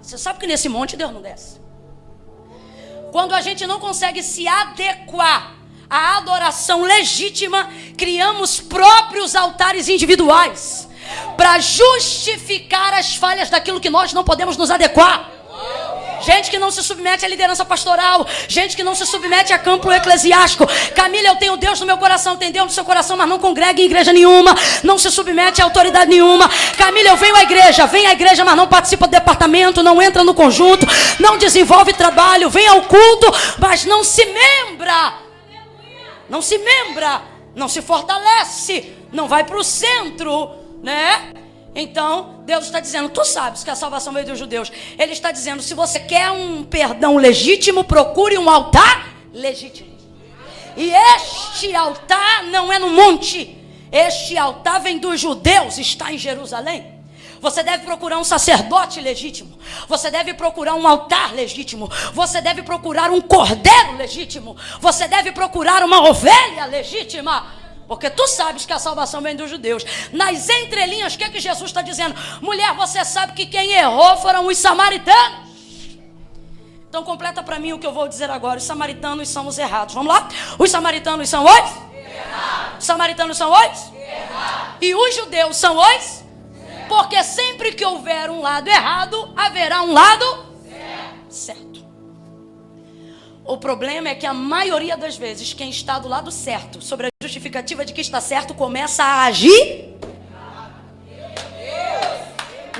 Você sabe que nesse monte Deus não desce. Quando a gente não consegue se adequar à adoração legítima, criamos próprios altares individuais para justificar as falhas daquilo que nós não podemos nos adequar. Gente que não se submete à liderança pastoral, gente que não se submete a campo eclesiástico. Camila, eu tenho Deus no meu coração, tem Deus no seu coração, mas não congrega em igreja nenhuma, não se submete a autoridade nenhuma. Camila, eu venho à igreja, mas não participa do departamento, não entra no conjunto, não desenvolve trabalho, vem ao culto, mas não se membra, não se fortalece, não vai para o centro, né? Então, Deus está dizendo, tu sabes que a salvação veio dos judeus. Ele está dizendo, se você quer um perdão legítimo, procure um altar legítimo. E este altar não é no monte. Este altar vem dos judeus, está em Jerusalém. Você deve procurar um sacerdote legítimo. Você deve procurar um altar legítimo. Você deve procurar um cordeiro legítimo. Você deve procurar uma ovelha legítima. Porque tu sabes que a salvação vem dos judeus. Nas entrelinhas, o que é que Jesus está dizendo? Mulher, você sabe que quem errou foram os samaritanos. Então completa para mim o que eu vou dizer agora. Os samaritanos são os errados. Vamos lá? Os samaritanos são os? Errados. Os samaritanos são os? Errados. E os judeus são os? Certo. Porque sempre que houver um lado errado, haverá um lado certo. O problema é que a maioria das vezes, quem está do lado certo, sobre a justificativa de que está certo, começa a agir.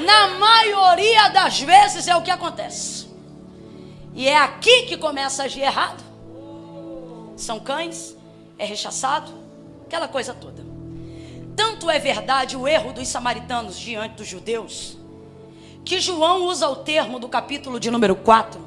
Na maioria das vezes é o que acontece. E é aqui que começa a agir errado. São cães, é rechaçado, aquela coisa toda. Tanto é verdade o erro dos samaritanos diante dos judeus, que João usa o termo do capítulo de número 4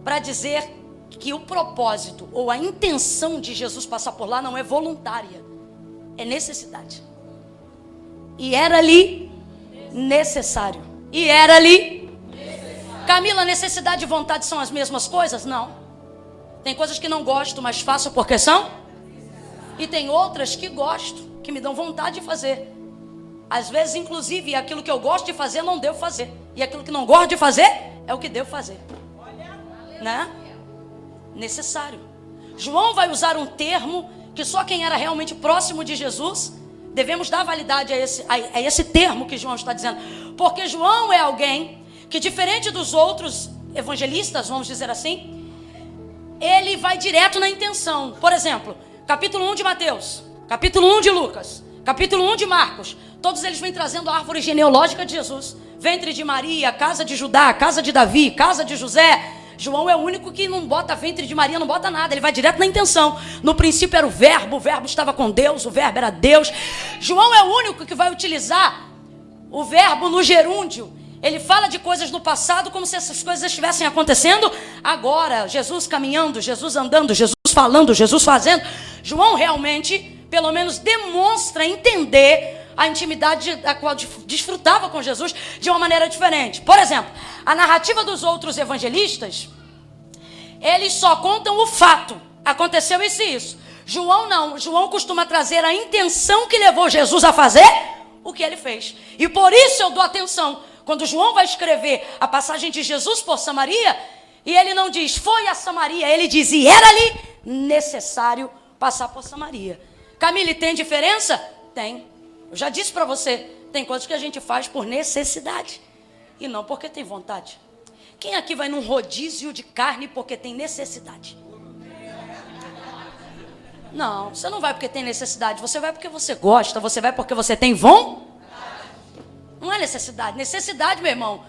para dizer que o propósito ou a intenção de Jesus passar por lá não é voluntária, é necessidade. E era ali necessário. Camila, necessidade e vontade são as mesmas coisas? Não. Tem coisas que não gosto, mas faço porque são. E tem outras que gosto, que me dão vontade de fazer. Às vezes, inclusive, aquilo que eu gosto de fazer, não devo fazer. E aquilo que não gosto de fazer, é o que devo fazer. Né? Necessário. João vai usar um termo que só quem era realmente próximo de Jesus, devemos dar validade a esse termo que João está dizendo. Porque João é alguém que, diferente dos outros evangelistas, vamos dizer assim, ele vai direto na intenção. Por exemplo, capítulo 1 de Mateus, capítulo 1 de Lucas, capítulo 1 de Marcos, todos eles vêm trazendo a árvore genealógica de Jesus. Ventre de Maria, casa de Judá, casa de Davi, casa de José. João é o único que não bota ventre de Maria, não bota nada, ele vai direto na intenção. No princípio era o verbo estava com Deus, o verbo era Deus. João é o único que vai utilizar o verbo no gerúndio. Ele fala de coisas do passado como se essas coisas estivessem acontecendo agora. Jesus caminhando, Jesus andando, Jesus falando, Jesus fazendo. João realmente, pelo menos, demonstra entender a intimidade a qual desfrutava com Jesus de uma maneira diferente. Por exemplo, a narrativa dos outros evangelistas, eles só contam o fato. Aconteceu isso e isso. João não. João costuma trazer a intenção que levou Jesus a fazer o que ele fez. E por isso eu dou atenção. Quando João vai escrever a passagem de Jesus por Samaria, e ele não diz, foi a Samaria, ele diz, e era ali necessário passar por Samaria. Camille, tem diferença? Tem. Eu já disse para você, tem coisas que a gente faz por necessidade e não porque tem vontade. Quem aqui vai num rodízio de carne porque tem necessidade? Não, você não vai porque tem necessidade, você vai porque você gosta, você vai porque você tem vontade. Não é necessidade. Necessidade, meu irmão,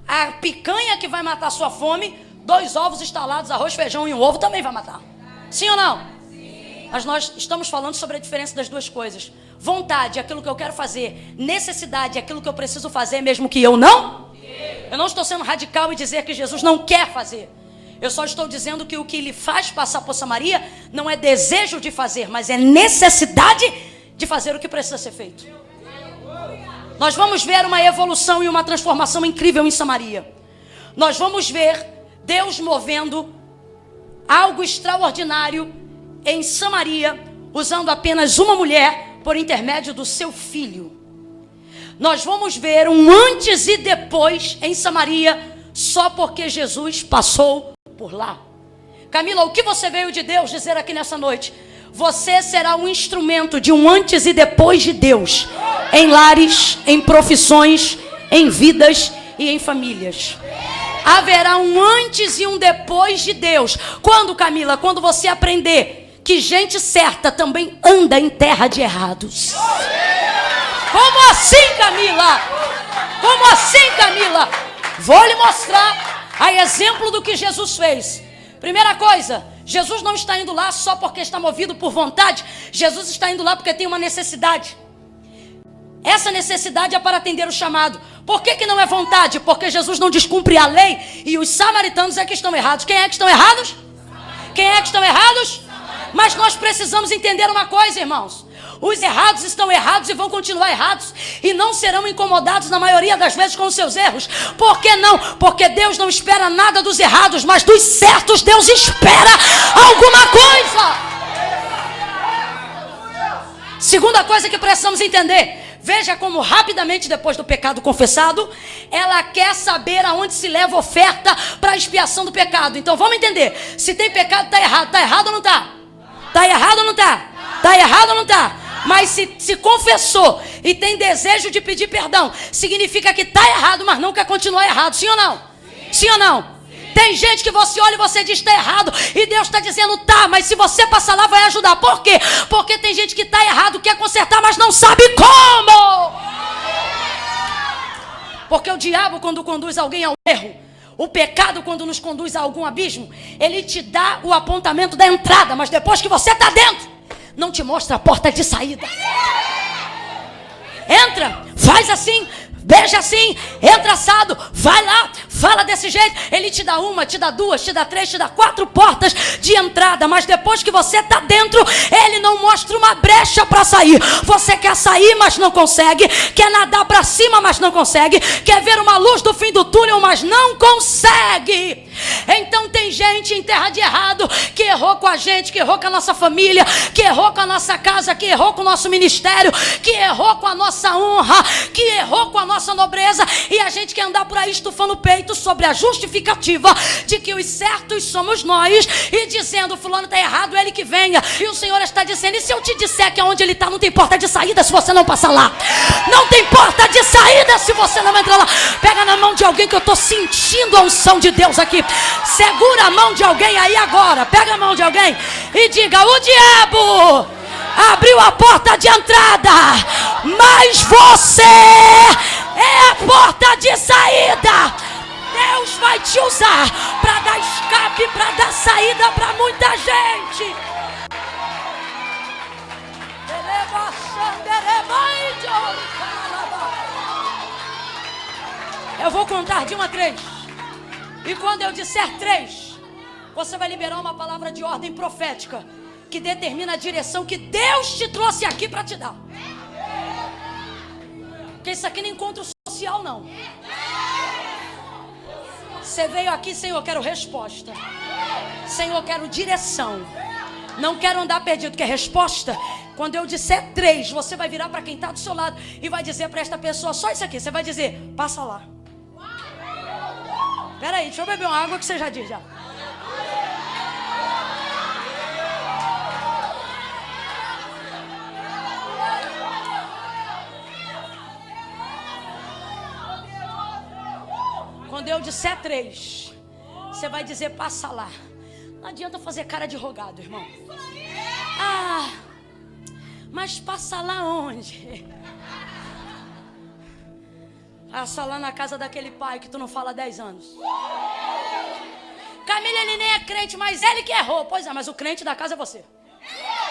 a picanha que vai matar a sua fome, 2 ovos estalados, arroz, feijão e um ovo também vai matar. Sim ou não? Sim. Mas nós estamos falando sobre a diferença das duas coisas. Vontade é aquilo que eu quero fazer. Necessidade é aquilo que eu preciso fazer mesmo que eu não. Eu não estou sendo radical e dizer que Jesus não quer fazer. Eu só estou dizendo que o que lhe faz passar por Samaria não é desejo de fazer, mas é necessidade de fazer o que precisa ser feito. Nós vamos ver uma evolução e uma transformação incrível em Samaria. Nós vamos ver Deus movendo algo extraordinário em Samaria, usando apenas uma mulher por intermédio do seu filho. Nós vamos ver um antes e depois em Samaria só porque Jesus passou por lá. Camila, o que você veio de Deus dizer aqui nessa noite? Você será um instrumento de um antes e depois de Deus, em lares, em profissões, em vidas e em famílias. Haverá um antes e um depois de Deus. Quando, Camila? Quando você aprender que gente certa também anda em terra de errados. Como assim, Camila? Como assim, Camila? Vou lhe mostrar a exemplo do que Jesus fez. Primeira coisa, Jesus não está indo lá só porque está movido por vontade. Jesus está indo lá porque tem uma necessidade. Essa necessidade é para atender o chamado. Por que não é vontade? Porque Jesus não descumpre a lei e os samaritanos é que estão errados. Quem é que estão errados? Quem é que estão errados? Mas nós precisamos entender uma coisa, irmãos. Os errados estão errados e vão continuar errados. E não serão incomodados na maioria das vezes com os seus erros. Por que não? Porque Deus não espera nada dos errados, mas dos certos Deus espera alguma coisa. Segunda coisa que precisamos entender. Veja como rapidamente depois do pecado confessado, ela quer saber aonde se leva a oferta para a expiação do pecado. Então vamos entender. Se tem pecado, está errado. Está errado ou não está? Está errado ou não está? Está errado ou não está? Mas se confessou e tem desejo de pedir perdão, significa que está errado, mas não quer continuar errado. Sim ou não? Sim ou não? Tem gente que você olha e você diz está errado, e Deus está dizendo tá, mas se você passar lá vai ajudar. Por quê? Porque tem gente que está errado, quer consertar, mas não sabe como. Porque o diabo, quando conduz alguém ao erro, o pecado, quando nos conduz a algum abismo, ele te dá o apontamento da entrada, mas depois que você está dentro, não te mostra a porta de saída. Entra, faz assim, beija assim, entra assado, vai lá, fala desse jeito. Ele te dá uma, te dá duas, te dá três, te dá 4 portas de entrada, mas depois que você está dentro, ele não mostra uma brecha para sair. Você quer sair, mas não consegue. Quer nadar para cima, mas não consegue. Quer ver uma luz do fim do túnel, mas não consegue. Então tem gente em terra de errado que errou com a gente, que errou com a nossa família, que errou com a nossa casa, que errou com o nosso ministério, que errou com a nossa honra, que errou com a nossa nobreza, e a gente quer andar por aí estufando o peito sobre a justificativa de que os certos somos nós, e dizendo fulano está errado, ele que venha. E o Senhor está dizendo, e se eu te disser que aonde ele está não tem porta de saída se você não passar lá? Não tem porta de saída se você não entrar lá. Pega na mão de alguém, que eu estou sentindo a unção de Deus aqui. Segura a mão de alguém aí agora. Pega a mão de alguém e diga, o diabo abriu a porta de entrada, mas você é a porta de saída. Deus vai te usar para dar escape, para dar saída para muita gente. Eu vou contar de 1 a 3. E quando eu disser 3, você vai liberar uma palavra de ordem profética que determina a direção que Deus te trouxe aqui para te dar. Porque isso aqui não é encontro social, não. Você veio aqui, Senhor, eu quero resposta. Senhor, eu quero direção. Não quero andar perdido, quer resposta? Quando eu disser 3, você vai virar para quem está do seu lado e vai dizer para esta pessoa só isso aqui. Você vai dizer, passa lá. Espera aí, deixa eu beber uma água que você já diz já. Quando eu disser 3, você vai dizer, passa lá. Não adianta fazer cara de rogado, irmão. Ah, mas passa lá onde? Passa lá na casa daquele pai que tu não fala há 10 anos. Camila, ele nem é crente, mas ele que errou. Pois é, mas o crente da casa é você.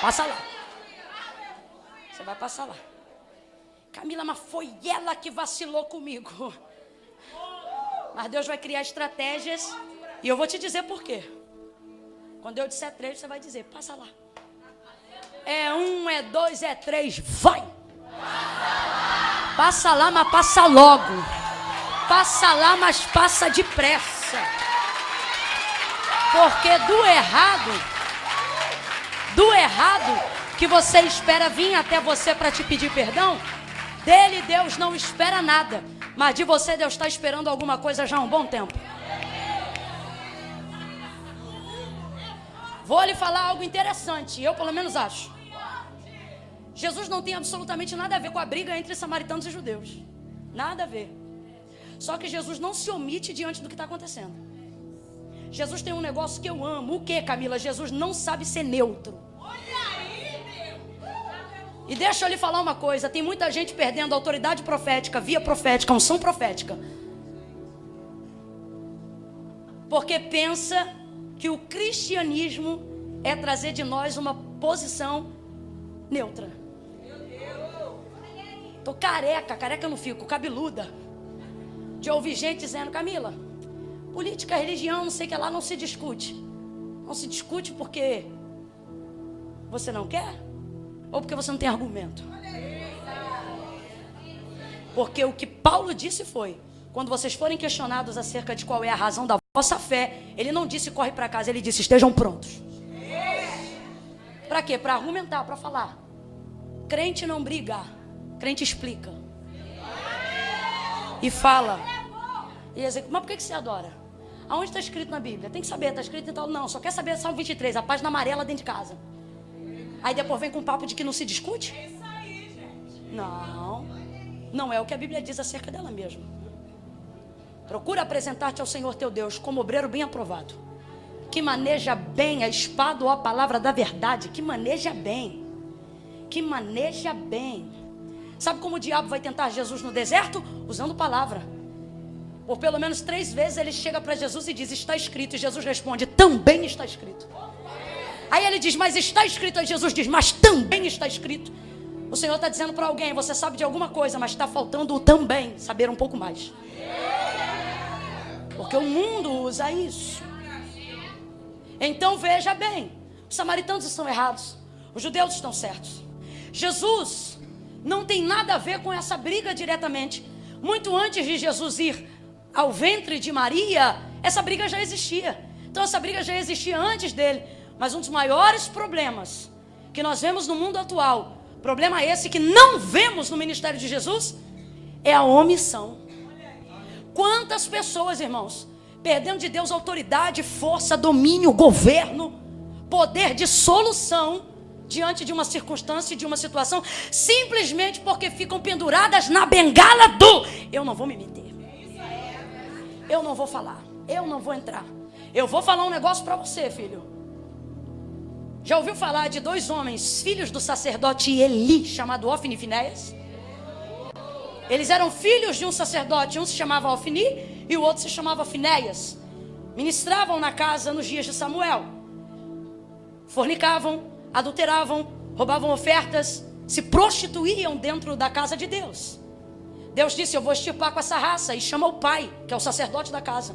Passa lá. Você vai passar lá. Camila, mas foi ela que vacilou comigo. Mas Deus vai criar estratégias e eu vou te dizer por quê. Quando eu disser 3, você vai dizer, passa lá. É 1, é 2, é 3, vai! Passa lá, mas passa logo. Passa lá, mas passa depressa. Porque do errado que você espera vir até você para te pedir perdão, dele Deus não espera nada. Mas de você Deus está esperando alguma coisa já há um bom tempo. Vou lhe falar algo interessante, eu pelo menos acho. Jesus não tem absolutamente nada a ver com a briga entre samaritanos e judeus. Nada a ver. Só que Jesus não se omite diante do que está acontecendo. Jesus tem um negócio que eu amo. O que, Camila? Jesus não sabe ser neutro. E deixa eu lhe falar uma coisa. Tem muita gente perdendo a autoridade profética, via profética, unção profética, porque pensa que o cristianismo é trazer de nós uma posição neutra. Tô careca eu não fico, cabeluda, de ouvir gente dizendo: Camila, política, religião, não sei o que lá, não se discute. Não se discute porque você não quer? Ou porque você não tem argumento? Porque o que Paulo disse foi: quando vocês forem questionados acerca de qual é a razão da vossa fé, ele não disse corre para casa, ele disse estejam prontos. Para quê? Para argumentar, para falar. Crente não briga, crente explica e fala e executa. Mas por que você adora? Aonde está escrito na Bíblia? Tem que saber, está escrito em tal. Não, só quer saber Salmo 23, a página amarela dentro de casa. Aí depois vem com um papo de que não se discute? Não, não é o que a Bíblia diz acerca dela mesma. Procura apresentar-te ao Senhor teu Deus como obreiro bem aprovado, que maneja bem a espada ou a palavra da verdade, que maneja bem, que maneja bem. Sabe como o diabo vai tentar Jesus no deserto? Usando palavra. Por pelo menos 3 vezes ele chega para Jesus e diz: está escrito. E Jesus responde: também está escrito. Aí ele diz: mas está escrito. Aí Jesus diz: mas também está escrito. O Senhor está dizendo para alguém: você sabe de alguma coisa, mas está faltando o também, saber um pouco mais. Porque o mundo usa isso. Então veja bem, os samaritanos estão errados, os judeus estão certos. Jesus não tem nada a ver com essa briga diretamente. Muito antes de Jesus ir ao ventre de Maria, essa briga já existia. Então essa briga já existia antes dele. Mas um dos maiores problemas que nós vemos no mundo atual, problema esse que não vemos no ministério de Jesus, é a omissão. Quantas pessoas, irmãos, perdendo de Deus autoridade, força, domínio, governo, poder de solução diante de uma circunstância e de uma situação, simplesmente porque ficam penduradas na bengala do eu não vou me meter, eu não vou falar, eu não vou entrar. Eu vou falar um negócio para você, filho. Já ouviu falar de 2 homens, filhos do sacerdote Eli, chamado Ofni e Finéias? Eles eram filhos de um sacerdote, um se chamava Ofni e o outro se chamava Finéias. Ministravam na casa nos dias de Samuel. Fornicavam, adulteravam, roubavam ofertas, se prostituíam dentro da casa de Deus. Deus disse: eu vou extirpar com essa raça, e chama o pai, que é o sacerdote da casa.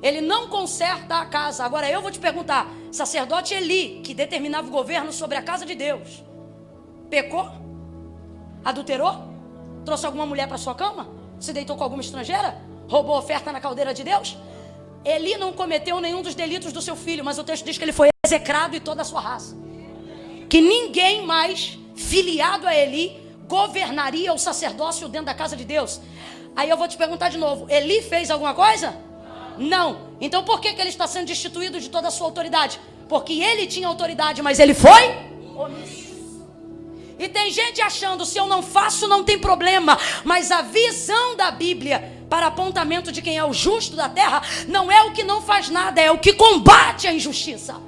Ele não conserta a casa. Agora eu vou te perguntar: sacerdote Eli, que determinava o governo sobre a casa de Deus, pecou? Adulterou? Trouxe alguma mulher para sua cama? Se deitou com alguma estrangeira? Roubou oferta na caldeira de Deus? Eli não cometeu nenhum dos delitos do seu filho, mas o texto diz que ele foi execrado e toda a sua raça. Que ninguém mais filiado a Eli governaria o sacerdócio dentro da casa de Deus. Aí eu vou te perguntar de novo: Eli fez alguma coisa? Não. Então por que ele está sendo destituído de toda a sua autoridade? Porque ele tinha autoridade, mas ele foi omisso. E tem gente achando: se eu não faço não tem problema. Mas a visão da Bíblia para apontamento de quem é o justo da terra não é o que não faz nada, é o que combate a injustiça.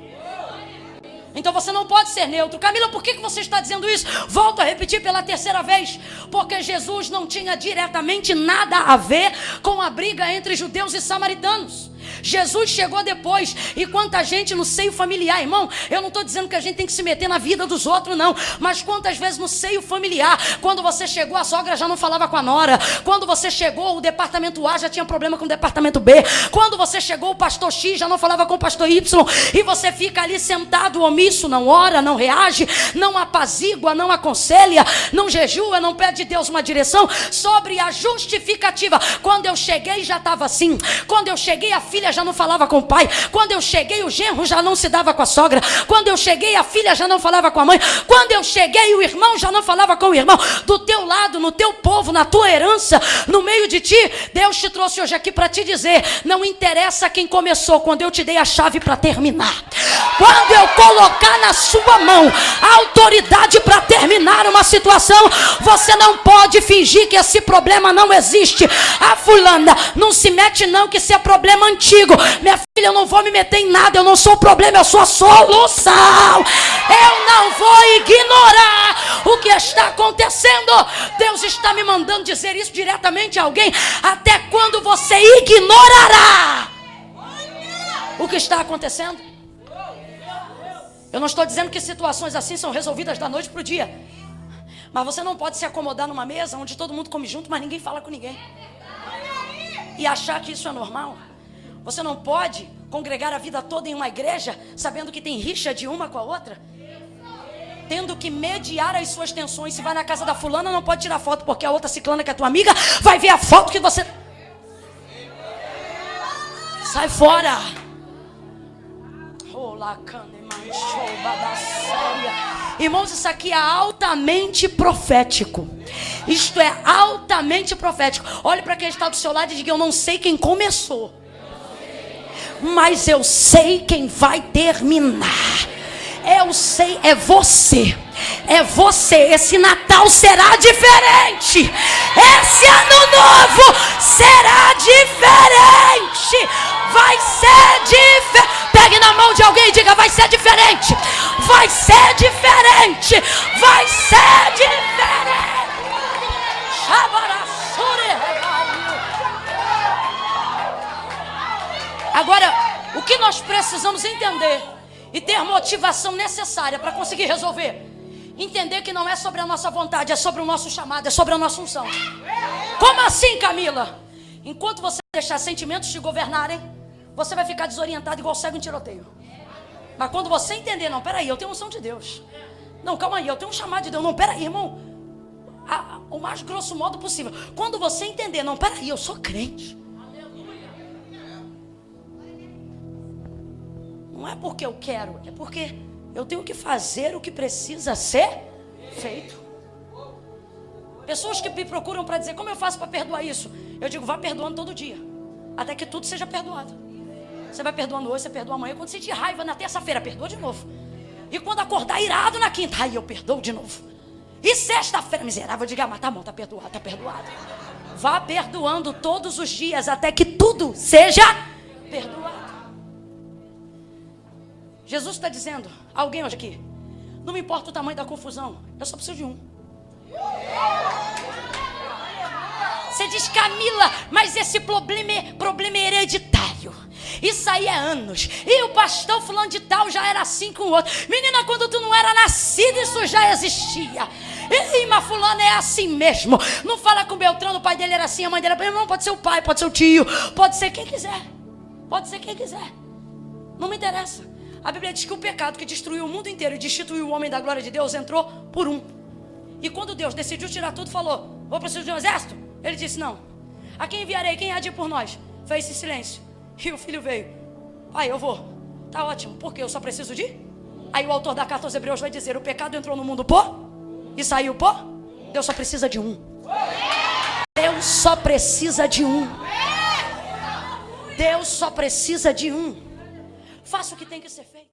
Então você não pode ser neutro. Camila, por que você está dizendo isso? Volto a repetir pela 3ª vez. Porque Jesus não tinha diretamente nada a ver com a briga entre judeus e samaritanos. Jesus chegou depois. E quanta gente no seio familiar, irmão, eu não estou dizendo que a gente tem que se meter na vida dos outros, não. Mas quantas vezes no seio familiar, quando você chegou, a sogra já não falava com a nora. Quando você chegou, o departamento A já tinha problema com o departamento B. Quando você chegou, o pastor X já não falava com o pastor Y. E você fica ali sentado omisso, não ora, não reage, não apazigua, não aconselha, não jejua, não pede a Deus uma direção sobre a justificativa. Quando eu cheguei já estava assim. Quando eu cheguei, a filha já não falava com o pai. Quando eu cheguei, o genro já não se dava com a sogra. Quando eu cheguei, a filha já não falava com a mãe. Quando eu cheguei, o irmão já não falava com o irmão. Do teu lado, no teu povo, na tua herança, no meio de ti, Deus te trouxe hoje aqui para te dizer: não interessa quem começou, quando eu te dei a chave para terminar. Quando eu colocar na sua mão a autoridade para terminar uma situação, você não pode fingir que esse problema não existe. A fulana, não se mete não, que isso é problema antigo. Minha filha, eu não vou me meter em nada, eu não sou o problema, eu sou a solução. Eu não vou ignorar o que está acontecendo. Deus está me mandando dizer isso diretamente a alguém. Até quando você ignorará o que está acontecendo? Eu não estou dizendo que situações assim são resolvidas da noite para o dia. Mas você não pode se acomodar numa mesa onde todo mundo come junto, mas ninguém fala com ninguém, e achar que isso é normal. Você não pode congregar a vida toda em uma igreja sabendo que tem rixa de uma com a outra, tendo que mediar as suas tensões. Se vai na casa da fulana, não pode tirar foto, porque a outra ciclana, que é tua amiga, vai ver a foto que você... Sai fora. Irmãos, isso aqui é altamente profético. Isto é altamente profético. Olhe para quem está do seu lado e diga: eu não sei quem começou, mas eu sei quem vai terminar. Eu sei, é você. É você. Esse Natal será diferente. Esse ano novo será diferente. Vai ser diferente. Pegue na mão de alguém e diga: vai ser diferente. Vai ser diferente. Vai ser diferente. Agora, o que nós precisamos entender e ter motivação necessária para conseguir resolver: entender que não é sobre a nossa vontade, é sobre o nosso chamado, é sobre a nossa unção. Como assim, Camila? Enquanto você deixar sentimentos te governarem, você vai ficar desorientado igual cego em tiroteio. Mas quando você entender: não, peraí, eu tenho unção de Deus. Não, calma aí, eu tenho um chamado de Deus. Não, peraí, irmão, o mais grosso modo possível. Quando você entender: não, peraí, eu sou crente. Não é porque eu quero, é porque eu tenho que fazer o que precisa ser feito. Pessoas que me procuram para dizer: como eu faço para perdoar isso? Eu digo: vá perdoando todo dia, até que tudo seja perdoado. Você vai perdoando hoje, você perdoa amanhã. Quando sentir raiva na terça-feira, perdoa de novo. E quando acordar irado na quinta, aí eu perdoo de novo. E sexta-feira, miserável, eu digo: mas tá bom, tá perdoado, tá perdoado. Vá perdoando todos os dias, até que tudo seja perdoado. Jesus está dizendo a alguém hoje aqui: não me importa o tamanho da confusão, eu só preciso de um. Você diz: Camila, mas esse problema é hereditário. Isso aí é anos. E o pastor fulano de tal já era assim com o outro. Menina, quando tu não era nascida, isso já existia. E mas fulano é assim mesmo. Não fala com Beltrano, o pai dele era assim, a mãe dele era... Não, pode ser o pai, pode ser o tio, pode ser quem quiser. Pode ser quem quiser. Não me interessa. A Bíblia diz que o pecado que destruiu o mundo inteiro e destituiu o homem da glória de Deus entrou por um. E quando Deus decidiu tirar tudo, falou: vou precisar de um exército? Ele disse: não. A quem enviarei? Quem há de ir por nós? Fez-se silêncio. E o filho veio: pai, eu vou. Tá ótimo, porque eu só preciso de... Aí o autor da carta aos Hebreus vai dizer: o pecado entrou no mundo por e saiu por... Deus só precisa de um. Deus só precisa de um. Deus só precisa de um. Faça o que tem que ser feito.